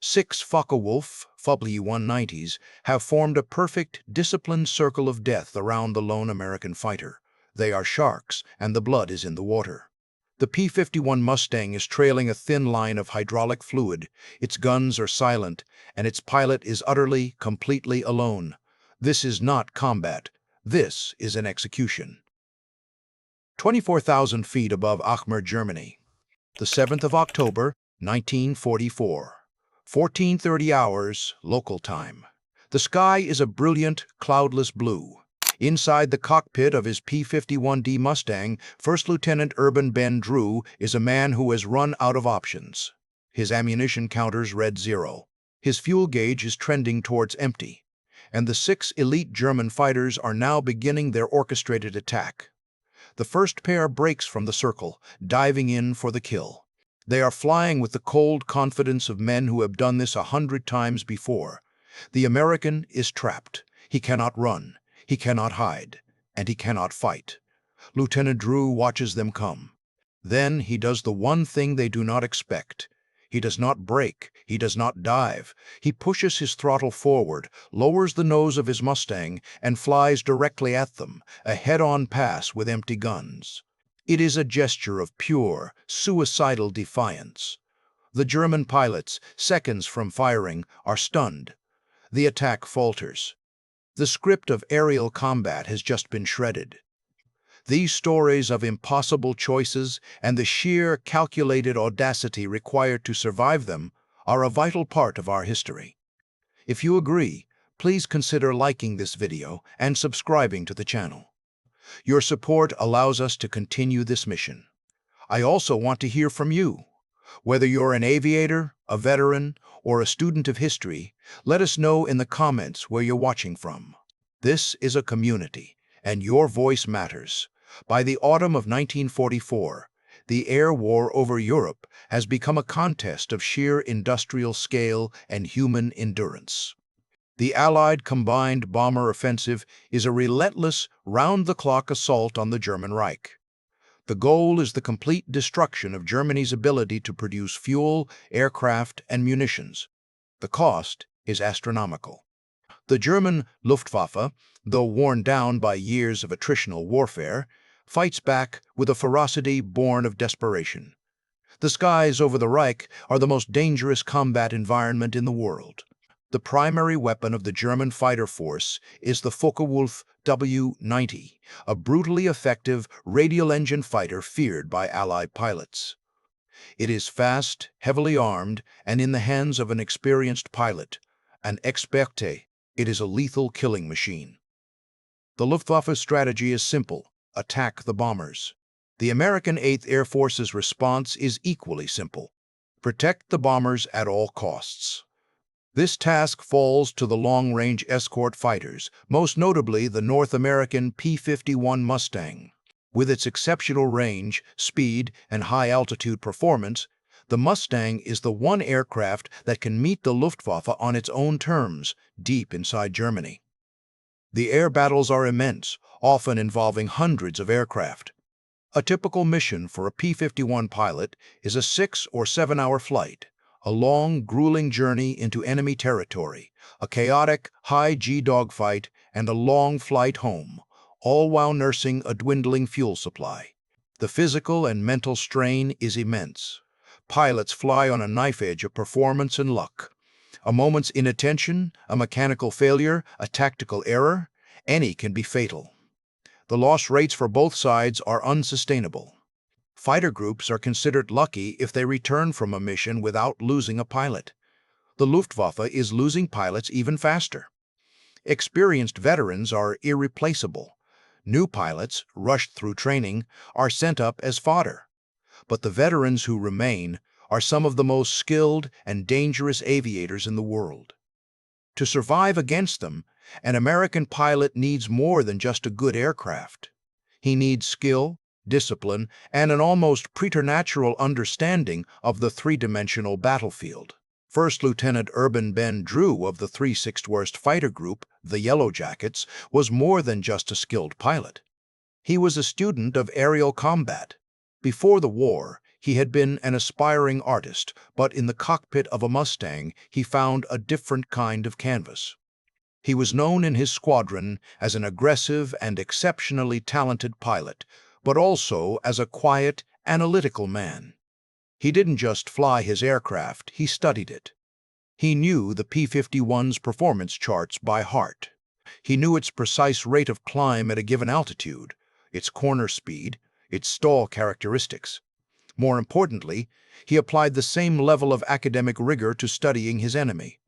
6 Focke-Wulf Fw-190s have formed a perfect, disciplined circle of death around the lone American fighter. They are sharks, and the blood is in the water. The P-51 Mustang is trailing a thin line of hydraulic fluid, its guns are silent, and its pilot is utterly, completely alone. This is not combat. This is an execution. 24,000 feet above Aachen, Germany. The 7th of October, 1944. 14:30 hours, local time. The sky is a brilliant, cloudless blue. Inside the cockpit of his P-51D Mustang, First Lieutenant Urban Ben Drew is a man who has run out of options. His ammunition counters read 0. His fuel gauge is trending towards empty. And the 6 elite German fighters are now beginning their orchestrated attack. The first pair breaks from the circle, diving in for the kill. They are flying with the cold confidence of men who have done this 100 times before. The American is trapped. He cannot run. He cannot hide, and he cannot fight. Lieutenant Drew watches them come. Then he does the one thing they do not expect. He does not brake, he does not dive. He pushes his throttle forward, lowers the nose of his Mustang, and flies directly at them, a head-on pass with empty guns. It is a gesture of pure, suicidal defiance. The German pilots, seconds from firing, are stunned. The attack falters. The script of aerial combat has just been shredded. These stories of impossible choices and the sheer, calculated audacity required to survive them are a vital part of our history. If you agree, please consider liking this video and subscribing to the channel. Your support allows us to continue this mission. I also want to hear from you. Whether you're an aviator, a veteran, or a student of history, let us know in the comments where you're watching from. This is a community, and your voice matters. By the autumn of 1944, the air war over Europe has become a contest of sheer industrial scale and human endurance. The Allied combined bomber offensive is a relentless, round-the-clock assault on the German Reich. The goal is the complete destruction of Germany's ability to produce fuel, aircraft, and munitions. The cost is astronomical. The German Luftwaffe, though worn down by years of attritional warfare, fights back with a ferocity born of desperation. The skies over the Reich are the most dangerous combat environment in the world. The primary weapon of the German fighter force is the Focke-Wulf W-90, a brutally effective radial-engine fighter feared by Allied pilots. It is fast, heavily armed, and in the hands of an experienced pilot, an experte. It is a lethal killing machine. The Luftwaffe's strategy is simple: attack the bombers. The American 8th Air Force's response is equally simple: protect the bombers at all costs. This task falls to the long-range escort fighters, most notably the North American P-51 Mustang. With its exceptional range, speed, and high-altitude performance, the Mustang is the one aircraft that can meet the Luftwaffe on its own terms, deep inside Germany. The air battles are immense, often involving hundreds of aircraft. A typical mission for a P-51 pilot is a 6- or 7-hour flight, a long, grueling journey into enemy territory, a chaotic, high-G dogfight, and a long flight home, all while nursing a dwindling fuel supply. The physical and mental strain is immense. Pilots fly on a knife edge of performance and luck. A moment's inattention, a mechanical failure, a tactical error, any can be fatal. The loss rates for both sides are unsustainable. Fighter groups are considered lucky if they return from a mission without losing a pilot. The Luftwaffe is losing pilots even faster. Experienced veterans are irreplaceable. New pilots, rushed through training, are sent up as fodder. But the veterans who remain are some of the most skilled and dangerous aviators in the world. To survive against them, an American pilot needs more than just a good aircraft. He needs skill, discipline, and an almost preternatural understanding of the three-dimensional battlefield. First Lieutenant Urban Ben Drew of the 3/6th Fighter Group, the Yellow Jackets, was more than just a skilled pilot. He was a student of aerial combat. Before the war, He had been an aspiring artist, but in the cockpit of a Mustang, he found a different kind of canvas. He was known in his squadron as an aggressive and exceptionally talented pilot, but also as a quiet, analytical man. He didn't just fly his aircraft, he studied it. He knew the P-51's performance charts by heart. He knew its precise rate of climb at a given altitude, its corner speed, its stall characteristics. More importantly, he applied the same level of academic rigor to studying his enemy.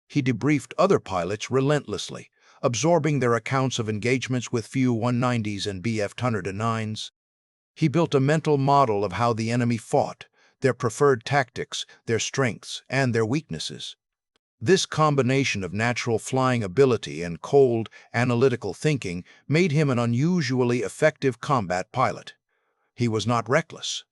He debriefed other pilots relentlessly, absorbing their accounts of engagements with Fw-190s and Bf-190s. He built a mental model of how the enemy fought, their preferred tactics, their strengths, and their weaknesses. This combination of natural flying ability and cold, analytical thinking made him an unusually effective combat pilot. He was not reckless.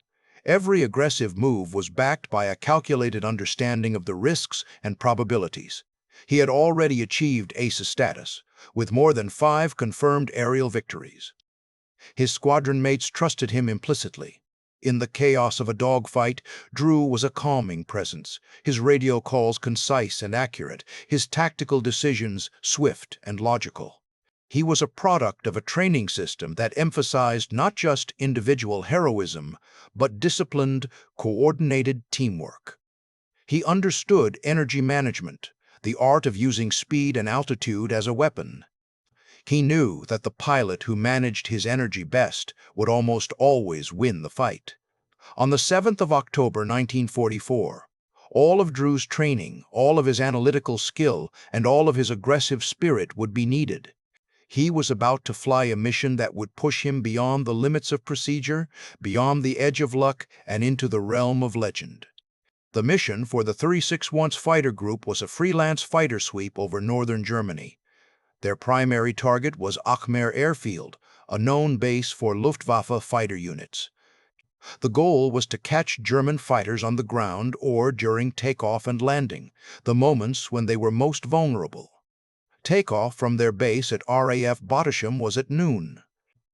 Every aggressive move was backed by a calculated understanding of the risks and probabilities. He had already achieved ace status, with more than 5 confirmed aerial victories. His squadron mates trusted him implicitly. In the chaos of a dogfight, Drew was a calming presence, his radio calls concise and accurate, his tactical decisions swift and logical. He was a product of a training system that emphasized not just individual heroism, but disciplined, coordinated teamwork. He understood energy management, the art of using speed and altitude as a weapon. He knew that the pilot who managed his energy best would almost always win the fight. On the 7th of October 1944, all of Drew's training, all of his analytical skill, and all of his aggressive spirit would be needed. He was about to fly a mission that would push him beyond the limits of procedure, beyond the edge of luck, and into the realm of legend. The mission for the 361st Fighter Group was a freelance fighter sweep over northern Germany. Their primary target was Aachener Airfield, a known base for Luftwaffe fighter units. The goal was to catch German fighters on the ground or during takeoff and landing, the moments when they were most vulnerable. Takeoff from their base at RAF Bottisham was at noon.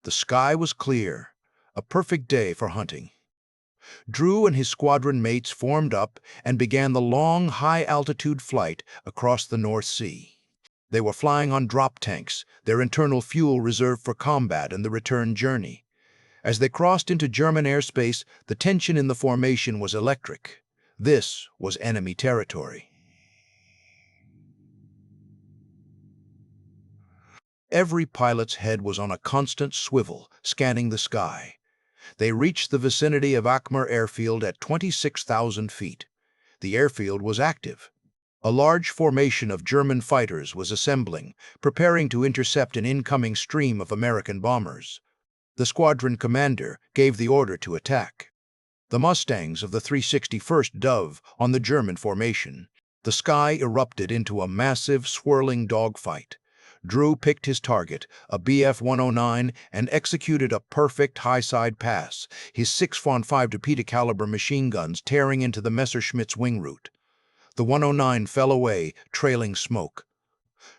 The sky was clear, a perfect day for hunting. Drew and his squadron mates formed up and began the long, high-altitude flight across the North Sea. They were flying on drop tanks, their internal fuel reserved for combat and the return journey. As they crossed into German airspace, the tension in the formation was electric. This was enemy territory. Every pilot's head was on a constant swivel, scanning the sky. They reached the vicinity of Aachener Airfield at 26,000 feet. The airfield was active. A large formation of German fighters was assembling, preparing to intercept an incoming stream of American bombers. The squadron commander gave the order to attack. The Mustangs of the 361st dove on the German formation. The sky erupted into a massive, swirling dogfight. Drew picked his target, a Bf-109, and executed a perfect high-side pass, his 6.5 caliber machine guns tearing into the Messerschmitt's wing root. The 109 fell away, trailing smoke.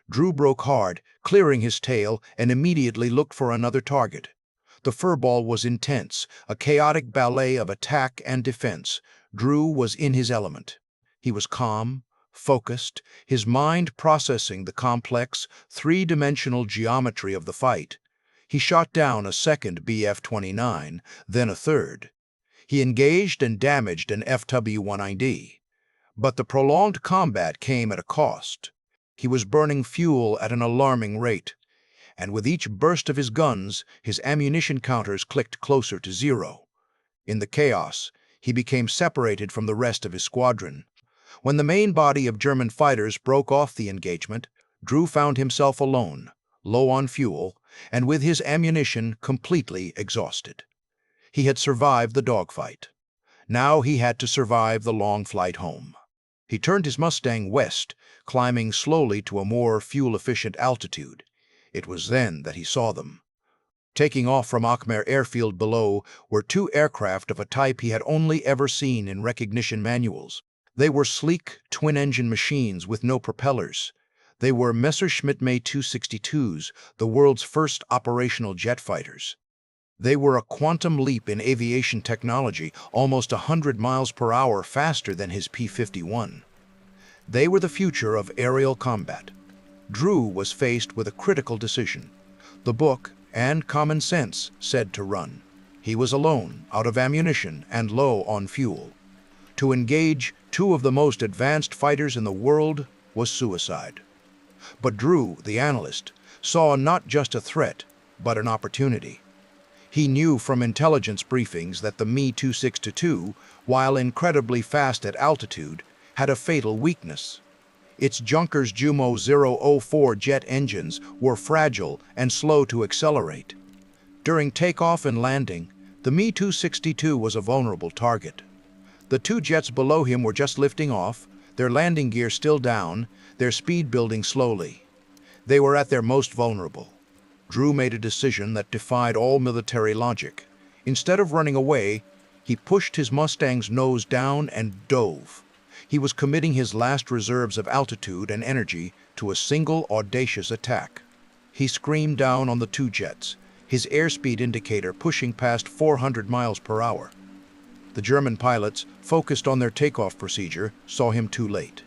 Drew broke hard, clearing his tail, and immediately looked for another target. The furball was intense, a chaotic ballet of attack and defense. Drew was in his element. He was calm, focused, his mind processing the complex, three-dimensional geometry of the fight. He shot down a second Bf-29, then a third. He engaged and damaged an Fw-190. But the prolonged combat came at a cost. He was burning fuel at an alarming rate, and with each burst of his guns, his ammunition counters clicked closer to zero. In the chaos, he became separated from the rest of his squadron. When the main body of German fighters broke off the engagement, Drew found himself alone, low on fuel, and with his ammunition completely exhausted. He had survived the dogfight. Now he had to survive the long flight home. He turned his Mustang west, climbing slowly to a more fuel-efficient altitude. It was then that he saw them. Taking off from Aachener Airfield below were 2 aircraft of a type he had only ever seen in recognition manuals. They were sleek, twin-engine machines with no propellers. They were Messerschmitt Me 262s, the world's first operational jet fighters. They were a quantum leap in aviation technology, almost 100 miles per hour faster than his P-51. They were the future of aerial combat. Drew was faced with a critical decision. The book and common sense said to run. He was alone, out of ammunition, and low on fuel. To engage two of the most advanced fighters in the world was suicide. But Drew, the analyst, saw not just a threat, but an opportunity. He knew from intelligence briefings that the Me-262, while incredibly fast at altitude, had a fatal weakness. Its Junkers Jumo 004 jet engines were fragile and slow to accelerate. During takeoff and landing, the Me-262 was a vulnerable target. The two jets below him were just lifting off, their landing gear still down, their speed building slowly. They were at their most vulnerable. Drew made a decision that defied all military logic. Instead of running away, he pushed his Mustang's nose down and dove. He was committing his last reserves of altitude and energy to a single audacious attack. He screamed down on the two jets, his airspeed indicator pushing past 400 miles per hour. The German pilots, focused on their takeoff procedure, saw him too late.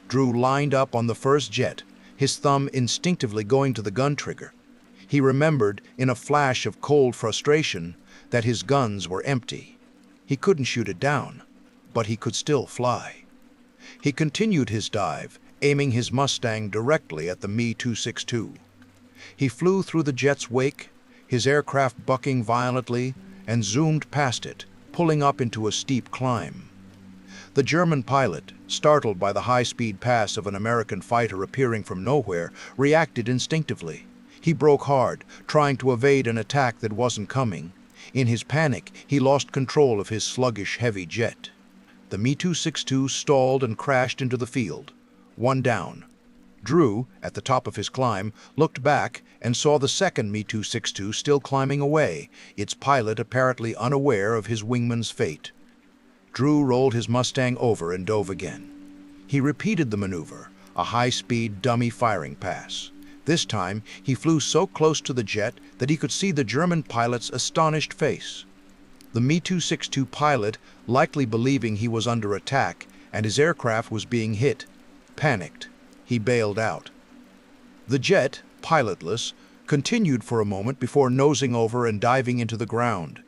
Drew lined up on the first jet, his thumb instinctively going to the gun trigger. He remembered, in a flash of cold frustration, that his guns were empty. He couldn't shoot it down, but he could still fly. He continued his dive, aiming his Mustang directly at the Me-262. He flew through the jet's wake, his aircraft bucking violently, and zoomed past it, pulling up into a steep climb. The German pilot, startled by the high-speed pass of an American fighter appearing from nowhere, reacted instinctively. He broke hard, trying to evade an attack that wasn't coming. In his panic, he lost control of his sluggish, heavy jet. The Me-262 stalled and crashed into the field. One down. Drew, at the top of his climb, looked back and saw the second Me-262 still climbing away, its pilot apparently unaware of his wingman's fate. Drew rolled his Mustang over and dove again. He repeated the maneuver, a high-speed dummy firing pass. This time, he flew so close to the jet that he could see the German pilot's astonished face. The Me-262 pilot, likely believing he was under attack and his aircraft was being hit, panicked. He bailed out. The jet, pilotless, continued for a moment before nosing over and diving into the ground.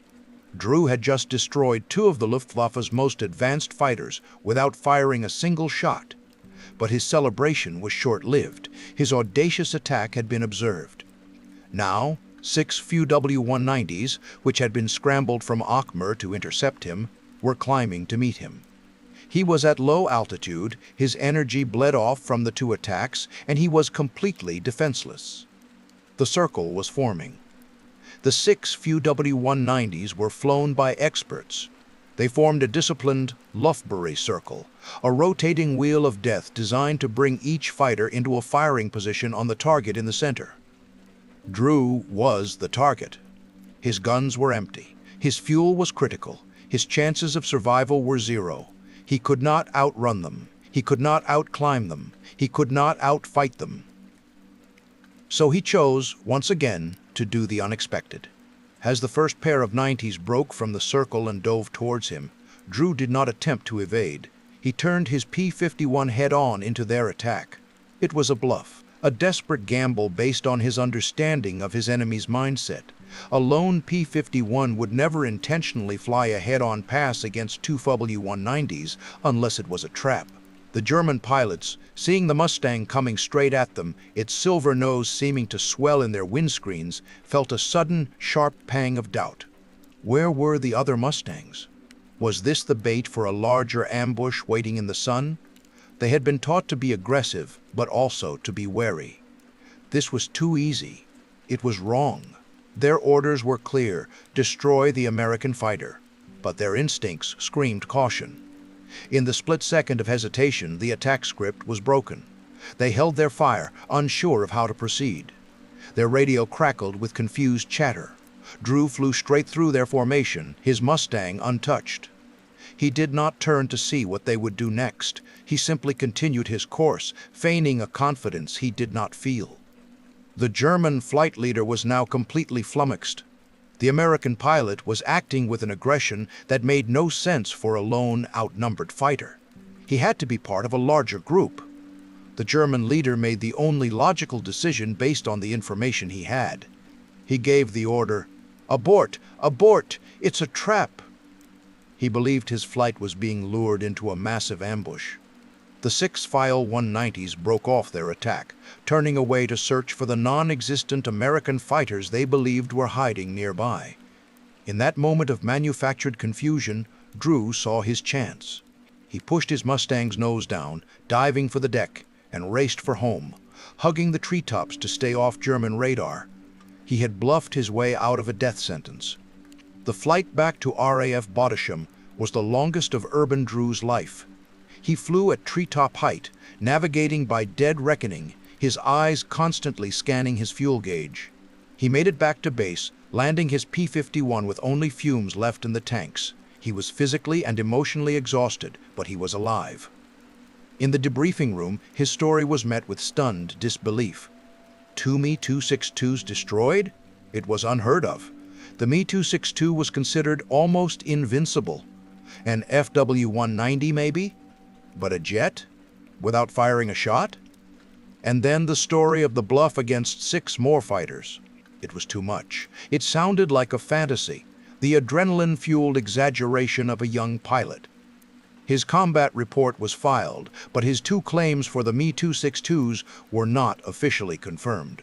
Drew had just destroyed two of the Luftwaffe's most advanced fighters without firing a single shot. But his celebration was short-lived. His audacious attack had been observed. Now, 6 Fw-190s, which had been scrambled from Akhmer to intercept him, were climbing to meet him. He was at low altitude, his energy bled off from the two attacks, and he was completely defenseless. The circle was forming. The 6 Fw-190s were flown by experts. They formed a disciplined Luftwaffe circle, a rotating wheel of death designed to bring each fighter into a firing position on the target in the center. Drew was the target. His guns were empty. His fuel was critical. His chances of survival were zero. He could not outrun them. He could not outclimb them. He could not outfight them. So he chose, once again, to do the unexpected. As the first pair of 90s broke from the circle and dove towards him, Drew did not attempt to evade. He turned his P-51 head-on into their attack. It was a bluff, a desperate gamble based on his understanding of his enemy's mindset. A lone P-51 would never intentionally fly a head-on pass against two Fw-190s unless it was a trap. The German pilots, seeing the Mustang coming straight at them, its silver nose seeming to swell in their windscreens, felt a sudden, sharp pang of doubt. Where were the other Mustangs? Was this the bait for a larger ambush waiting in the sun? They had been taught to be aggressive, but also to be wary. This was too easy. It was wrong. Their orders were clear: destroy the American fighter. But their instincts screamed caution. In the split second of hesitation, the attack script was broken. They held their fire, unsure of how to proceed. Their radio crackled with confused chatter. Drew flew straight through their formation, his Mustang untouched. He did not turn to see what they would do next. He simply continued his course, feigning a confidence he did not feel. The German flight leader was now completely flummoxed. The American pilot was acting with an aggression that made no sense for a lone, outnumbered fighter. He had to be part of a larger group. The German leader made the only logical decision based on the information he had. He gave the order, "Abort! Abort! It's a trap!" He believed his flight was being lured into a massive ambush. The 6 Fw-190s broke off their attack, turning away to search for the non-existent American fighters they believed were hiding nearby. In that moment of manufactured confusion, Drew saw his chance. He pushed his Mustang's nose down, diving for the deck, and raced for home, hugging the treetops to stay off German radar. He had bluffed his way out of a death sentence. The flight back to RAF Bottisham was the longest of Urban Drew's life. He flew at treetop height, navigating by dead reckoning, his eyes constantly scanning his fuel gauge. He made it back to base, landing his P-51 with only fumes left in the tanks. He was physically and emotionally exhausted, but he was alive. In the debriefing room, his story was met with stunned disbelief. 2 Me-262s destroyed? It was unheard of. The Me-262 was considered almost invincible. An Fw-190 maybe? But a jet? Without firing a shot? And then the story of the bluff against 6 more fighters. It was too much. It sounded like a fantasy, the adrenaline-fueled exaggeration of a young pilot. His combat report was filed, but his 2 claims for the Me-262s were not officially confirmed.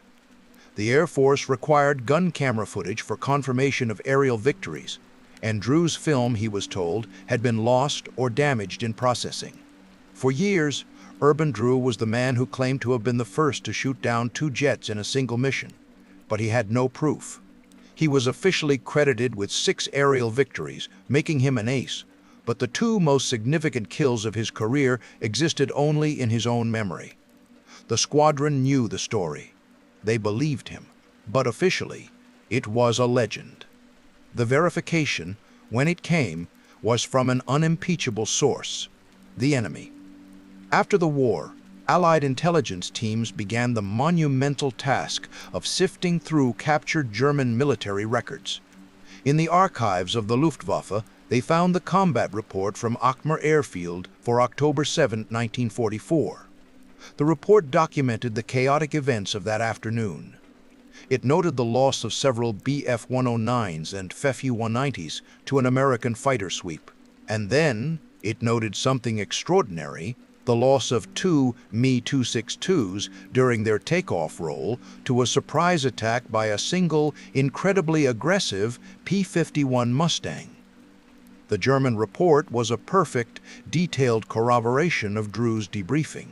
The Air Force required gun camera footage for confirmation of aerial victories, and Drew's film, he was told, had been lost or damaged in processing. For years, Urban Drew was the man who claimed to have been the first to shoot down 2 jets in a single mission, but he had no proof. He was officially credited with 6 aerial victories, making him an ace, but the 2 most significant kills of his career existed only in his own memory. The squadron knew the story. They believed him, but officially, it was a legend. The verification, when it came, was from an unimpeachable source: the enemy. After the war, Allied intelligence teams began the monumental task of sifting through captured German military records. In the archives of the Luftwaffe, they found the combat report from Akmar Airfield for October 7, 1944. The report documented the chaotic events of that afternoon. It noted the loss of several Bf-109s and Fw-190s to an American fighter sweep. And then it noted something extraordinary: the loss of 2 Me-262s during their takeoff roll to a surprise attack by a single, incredibly aggressive P-51 Mustang. The German report was a perfect, detailed corroboration of Drew's debriefing.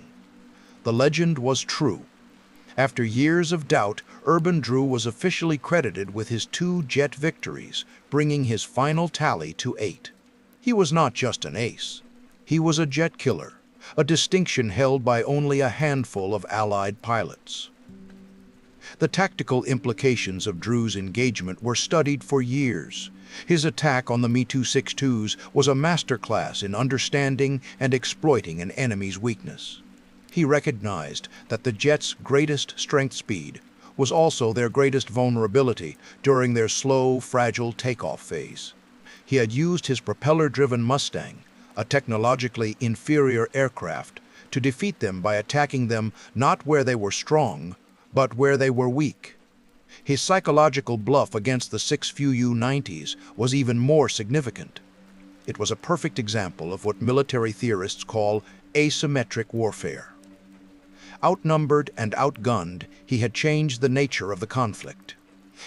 The legend was true. After years of doubt, Urban Drew was officially credited with his 2 jet victories, bringing his final tally to 8. He was not just an ace. He was a jet killer, a distinction held by only a handful of Allied pilots. The tactical implications of Drew's engagement were studied for years. His attack on the Me-262s was a masterclass in understanding and exploiting an enemy's weakness. He recognized that the jet's greatest strength speed was also their greatest vulnerability during their slow, fragile takeoff phase. He had used his propeller-driven Mustang, a technologically inferior aircraft, to defeat them by attacking them not where they were strong, but where they were weak. His psychological bluff against the 6 Fw-190s was even more significant. It was a perfect example of what military theorists call asymmetric warfare. Outnumbered and outgunned, he had changed the nature of the conflict.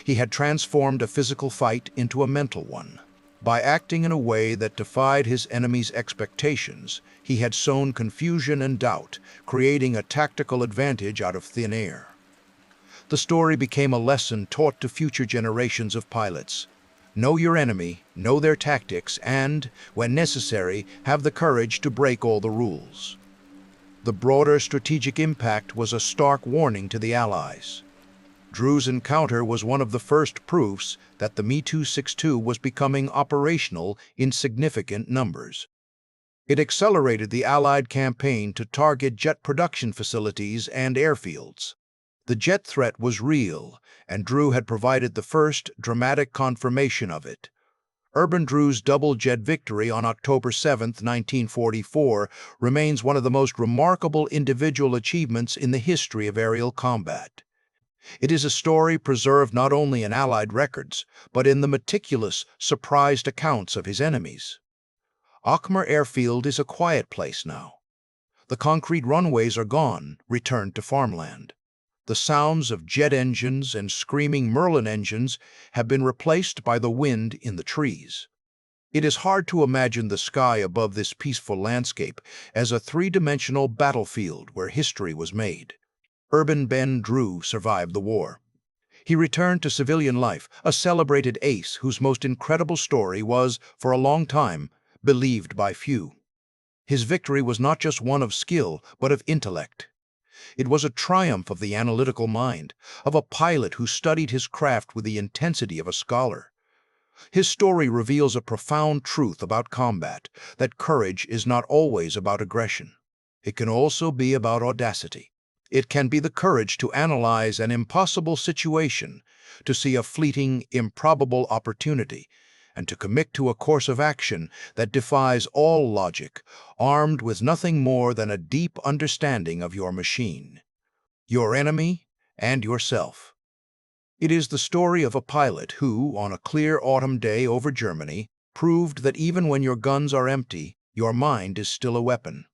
He had transformed a physical fight into a mental one. By acting in a way that defied his enemy's expectations, he had sown confusion and doubt, creating a tactical advantage out of thin air. The story became a lesson taught to future generations of pilots. Know your enemy, know their tactics, and, when necessary, have the courage to break all the rules. The broader strategic impact was a stark warning to the Allies. Drew's encounter was one of the first proofs that the Me-262 was becoming operational in significant numbers. It accelerated the Allied campaign to target jet production facilities and airfields. The jet threat was real, and Drew had provided the first dramatic confirmation of it. Urban Drew's double-jet victory on October 7, 1944, remains one of the most remarkable individual achievements in the history of aerial combat. It is a story preserved not only in Allied records, but in the meticulous, surprised accounts of his enemies. Ackmer Airfield is a quiet place now. The concrete runways are gone, returned to farmland. The sounds of jet engines and screaming Merlin engines have been replaced by the wind in the trees. It is hard to imagine the sky above this peaceful landscape as a three-dimensional battlefield where history was made. Urban Ben Drew survived the war. He returned to civilian life, a celebrated ace whose most incredible story was, for a long time, believed by few. His victory was not just one of skill, but of intellect. It was a triumph of the analytical mind, of a pilot who studied his craft with the intensity of a scholar. His story reveals a profound truth about combat, that courage is not always about aggression. It can also be about audacity. It can be the courage to analyze an impossible situation, to see a fleeting, improbable opportunity, and to commit to a course of action that defies all logic, armed with nothing more than a deep understanding of your machine, your enemy, and yourself. It is the story of a pilot who, on a clear autumn day over Germany, proved that even when your guns are empty, your mind is still a weapon.